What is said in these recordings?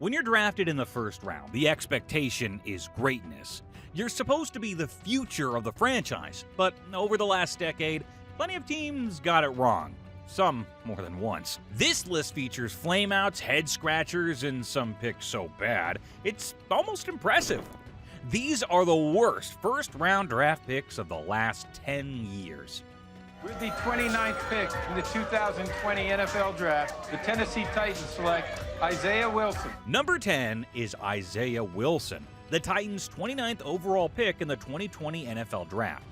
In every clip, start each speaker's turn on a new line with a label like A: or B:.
A: When you're drafted in the first round, the expectation is greatness. You're supposed to be the future of the franchise, but over the last decade, plenty of teams got it wrong. Some more than once. This list features flameouts, head scratchers, and some picks so bad, it's almost impressive. These are the worst first-round draft picks of the last 10 years.
B: With the 29th pick in the 2020 NFL Draft, the Tennessee Titans select Isiah Wilson.
A: Number 10 is Isiah Wilson, the Titans' 29th overall pick in the 2020 NFL Draft.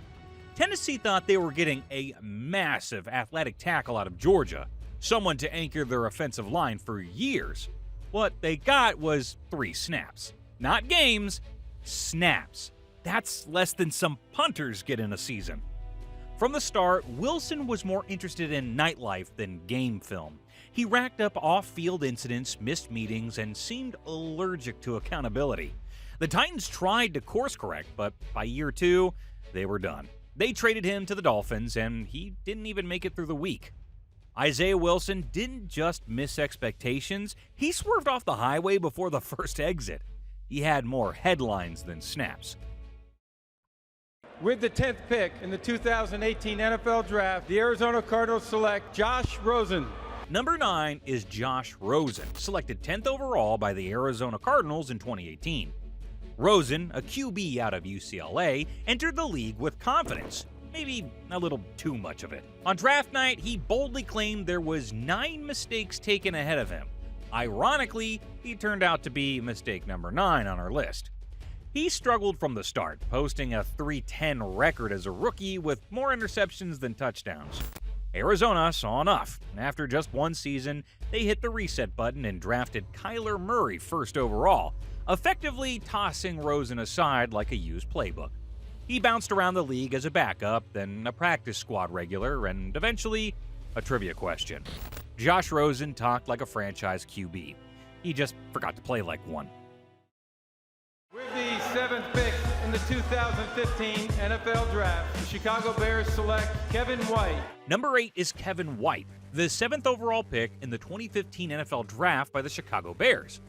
A: Tennessee thought they were getting a massive athletic tackle out of Georgia, someone to anchor their offensive line for years. What they got was 3 snaps. Not games, snaps. That's less than some punters get in a season. From the start, Wilson was more interested in nightlife than game film. He racked up off-field incidents, missed meetings, and seemed allergic to accountability. The Titans tried to course correct, but by year 2, they were done. They traded him to the Dolphins, and he didn't even make it through the week. Isiah Wilson didn't just miss expectations, he swerved off the highway before the first exit. He had more headlines than snaps.
B: With the 10th pick in the 2018 NFL Draft, the Arizona Cardinals select Josh Rosen.
A: Number 9 is Josh Rosen, selected 10th overall by the Arizona Cardinals in 2018. Rosen, a QB out of UCLA, entered the league with confidence, maybe a little too much of it. On draft night, he boldly claimed there was 9 mistakes taken ahead of him. Ironically, he turned out to be mistake number 9 on our list. He struggled from the start, posting a 3-10 record as a rookie with more interceptions than touchdowns. Arizona saw enough. After just 1 season, they hit the reset button and drafted Kyler Murray first overall, effectively tossing Rosen aside like a used playbook. He bounced around the league as a backup, then a practice squad regular, and eventually a trivia question. Josh Rosen talked like a franchise QB. He just forgot to play like one.
B: With the 7th pick in the 2015 NFL Draft, the Chicago Bears select Kevin White.
A: Number 8 is Kevin White, the 7th overall pick in the 2015 NFL Draft by the Chicago Bears.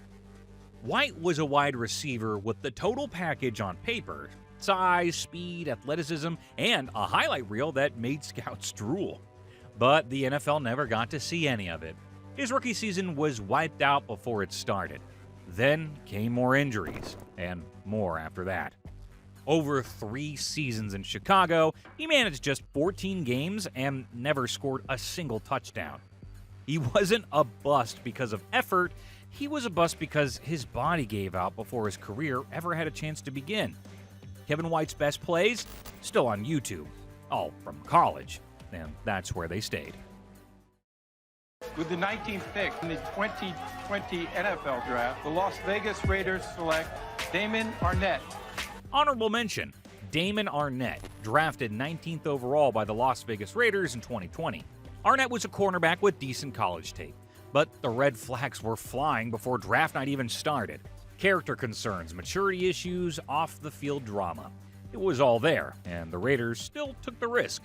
A: White was a wide receiver with the total package on paper: size, speed, athleticism, and a highlight reel that made scouts drool. But the NFL never got to see any of it. His rookie season was wiped out before it started. Then came more injuries, and more after that. Over 3 seasons in Chicago, he managed just 14 games and never scored a single touchdown. He wasn't a bust because of effort, he was a bust because his body gave out before his career ever had a chance to begin. Kevin White's best plays? Still on YouTube. All from college, and that's where they stayed.
B: With the 19th pick in the 2020 NFL Draft, the Las Vegas Raiders select Damon Arnett.
A: Honorable mention, Damon Arnett, drafted 19th overall by the Las Vegas Raiders in 2020. Arnett was a cornerback with decent college tape, but the red flags were flying before draft night even started. Character concerns, maturity issues, off-the-field drama. It was all there, and the Raiders still took the risk.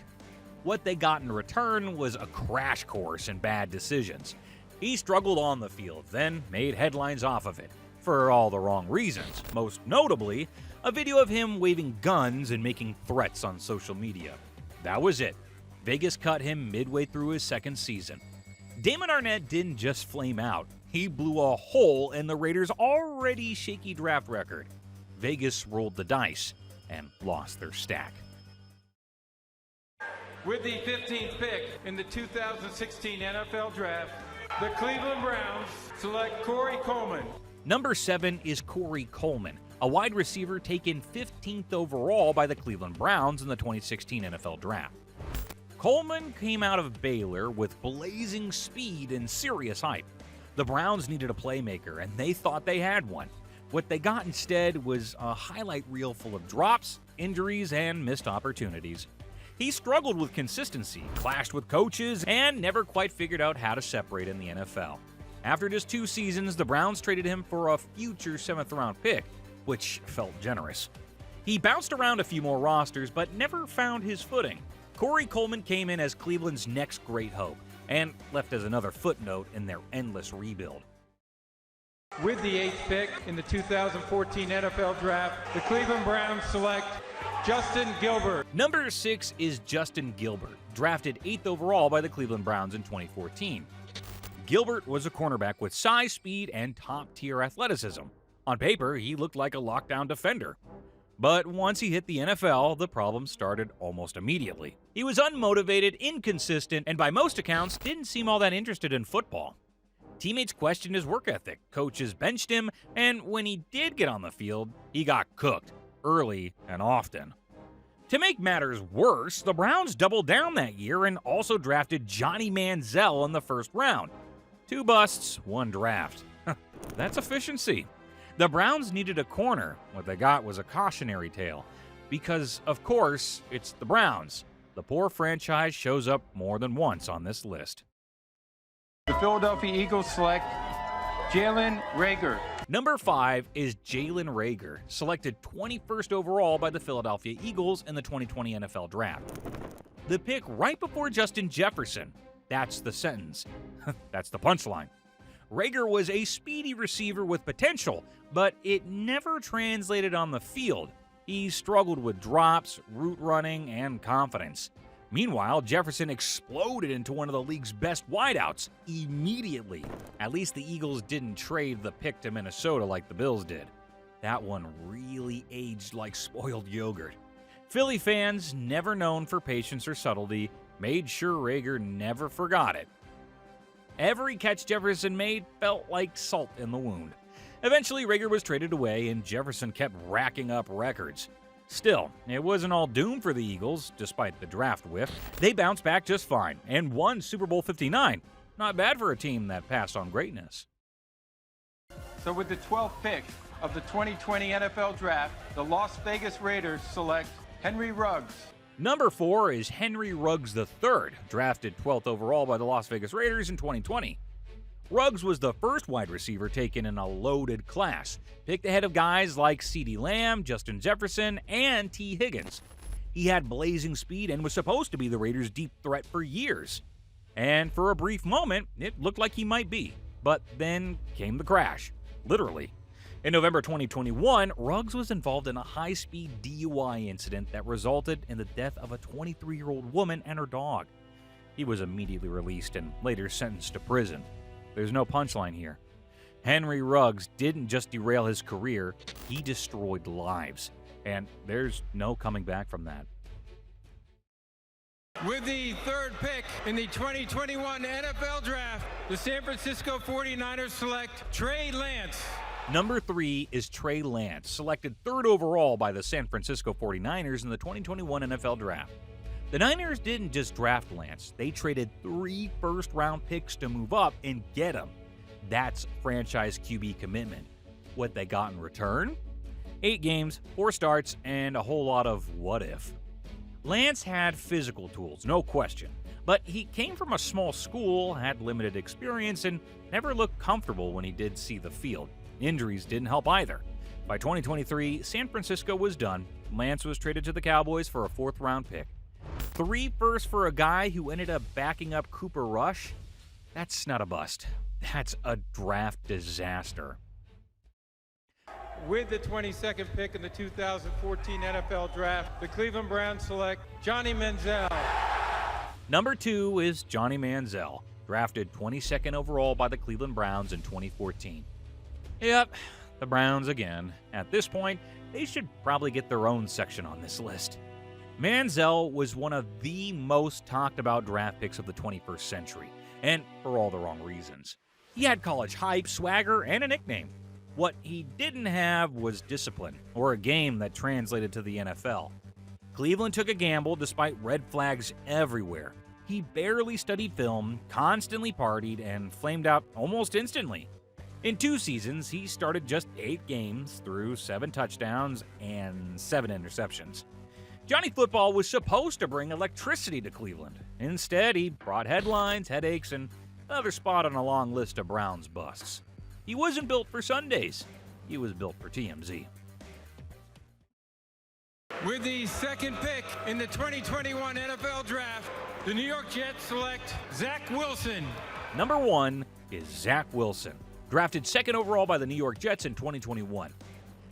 A: What they got in return was a crash course in bad decisions. He struggled on the field, then made headlines off of it, for all the wrong reasons, most notably, a video of him waving guns and making threats on social media. That was it. Vegas cut him midway through his 2nd season. Damon Arnett didn't just flame out, he blew a hole in the Raiders' already shaky draft record. Vegas rolled the dice and lost their stack.
B: With the 15th pick in the 2016 NFL Draft, the Cleveland Browns select Corey Coleman.
A: Number 7 is Corey Coleman, a wide receiver taken 15th overall by the Cleveland Browns in the 2016 NFL Draft. Coleman came out of Baylor with blazing speed and serious hype. The Browns needed a playmaker, and they thought they had one. What they got instead was a highlight reel full of drops, injuries, and missed opportunities. He struggled with consistency, clashed with coaches, and never quite figured out how to separate in the NFL. After just 2 seasons, the Browns traded him for a future 7th-round pick, which felt generous. He bounced around a few more rosters, but never found his footing. Corey Coleman came in as Cleveland's next great hope, and left as another footnote in their endless rebuild.
B: With the 8th pick in the 2014 NFL Draft, the Cleveland Browns select Justin Gilbert.
A: Number 6 is Justin Gilbert, drafted 8th overall by the Cleveland Browns in 2014. Gilbert was a cornerback with size, speed, and top-tier athleticism. On paper, he looked like a lockdown defender. But once he hit the NFL, the problems started almost immediately. He was unmotivated, inconsistent, and by most accounts, didn't seem all that interested in football. Teammates questioned his work ethic, coaches benched him, and when he did get on the field, he got cooked, early and often. To make matters worse, the Browns doubled down that year and also drafted Johnny Manziel in the first round. 2 busts, 1 draft. That's efficiency. The Browns needed a corner. What they got was a cautionary tale. Because, of course, it's the Browns. The poor franchise shows up more than once on this list.
B: The Philadelphia Eagles select Jalen Reagor.
A: Number 5 is Jalen Reagor, selected 21st overall by the Philadelphia Eagles in the 2020 NFL Draft. The pick right before Justin Jefferson. That's the sentence. That's the punchline. Reagor was a speedy receiver with potential, but it never translated on the field. He struggled with drops, route running, and confidence. Meanwhile, Jefferson exploded into one of the league's best wideouts immediately. At least the Eagles didn't trade the pick to Minnesota like the Bills did. That one really aged like spoiled yogurt. Philly fans, never known for patience or subtlety, made sure Reagor never forgot it. Every catch Jefferson made felt like salt in the wound. Eventually, Reagor was traded away, and Jefferson kept racking up records. Still, it wasn't all doom for the Eagles, despite the draft whiff. They bounced back just fine and won Super Bowl 59. Not bad for a team that passed on greatness.
B: So with the 12th pick of the 2020 NFL Draft, the Las Vegas Raiders select Henry Ruggs.
A: Number 4 is Henry Ruggs III, drafted 12th overall by the Las Vegas Raiders in 2020. Ruggs was the first wide receiver taken in a loaded class, picked ahead of guys like CeeDee Lamb, Justin Jefferson, and T. Higgins. He had blazing speed and was supposed to be the Raiders' deep threat for years. And for a brief moment, it looked like he might be. But then came the crash, literally. In November 2021, Ruggs was involved in a high-speed DUI incident that resulted in the death of a 23-year-old woman and her dog. He was immediately released and later sentenced to prison. There's no punchline here. Henry Ruggs didn't just derail his career, he destroyed lives. And there's no coming back from that.
B: With the 3rd pick in the 2021 NFL Draft, the San Francisco 49ers select Trey Lance.
A: Number 3 is Trey Lance, selected 3rd overall by the San Francisco 49ers in the 2021 NFL Draft. The Niners didn't just draft Lance, they traded 3 first-round picks to move up and get him. That's franchise QB commitment. What they got in return? 8 games, 4 starts, and a whole lot of what if. Lance had physical tools, no question, but he came from a small school, had limited experience, and never looked comfortable when he did see the field. Injuries didn't help either. By 2023, San Francisco was done. Lance was traded to the Cowboys for a 4th-round pick. 3 firsts for a guy who ended up backing up Cooper Rush? That's not a bust. That's a draft disaster.
B: With the 22nd pick in the 2014 NFL Draft, the Cleveland Browns select Johnny Manziel.
A: Number 2 is Johnny Manziel, drafted 22nd overall by the Cleveland Browns in 2014. Yep, the Browns again. At this point, they should probably get their own section on this list. Manziel was one of the most talked about draft picks of the 21st century, and for all the wrong reasons. He had college hype, swagger, and a nickname. What he didn't have was discipline, or a game that translated to the NFL. Cleveland took a gamble despite red flags everywhere. He barely studied film, constantly partied, and flamed out almost instantly. In 2 seasons, he started just 8 games, threw 7 touchdowns, and 7 interceptions. Johnny Football was supposed to bring electricity to Cleveland. Instead, he brought headlines, headaches, and another spot on a long list of Browns busts. He wasn't built for Sundays. He was built for TMZ.
B: With the 2nd pick in the 2021 NFL Draft, the New York Jets select Zach Wilson.
A: Number 1 is Zach Wilson, drafted 2nd overall by the New York Jets in 2021.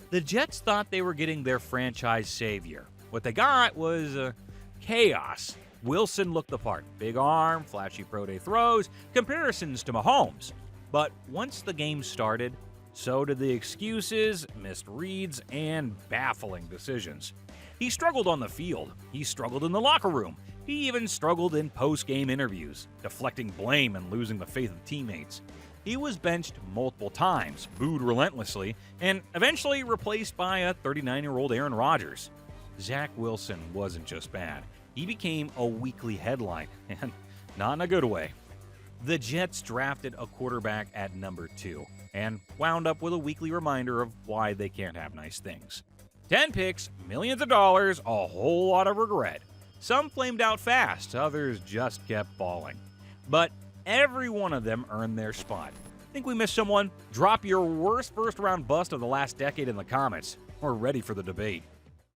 A: The Jets thought they were getting their franchise savior. What they got was chaos. Wilson looked the part. Big arm, flashy pro day throws, comparisons to Mahomes. But once the game started, so did the excuses, missed reads, and baffling decisions. He struggled on the field. He struggled in the locker room. He even struggled in post-game interviews, deflecting blame and losing the faith of teammates. He was benched multiple times, booed relentlessly, and eventually replaced by a 39-year-old Aaron Rodgers. Zach Wilson wasn't just bad. He became a weekly headline, and not in a good way. The Jets drafted a quarterback at number 2, and wound up with a weekly reminder of why they can't have nice things. 10 picks, millions of dollars, a whole lot of regret. Some flamed out fast, others just kept falling. But every one of them earned their spot. Think we missed someone? Drop your worst first-round bust of the last decade in the comments. We're ready for the debate.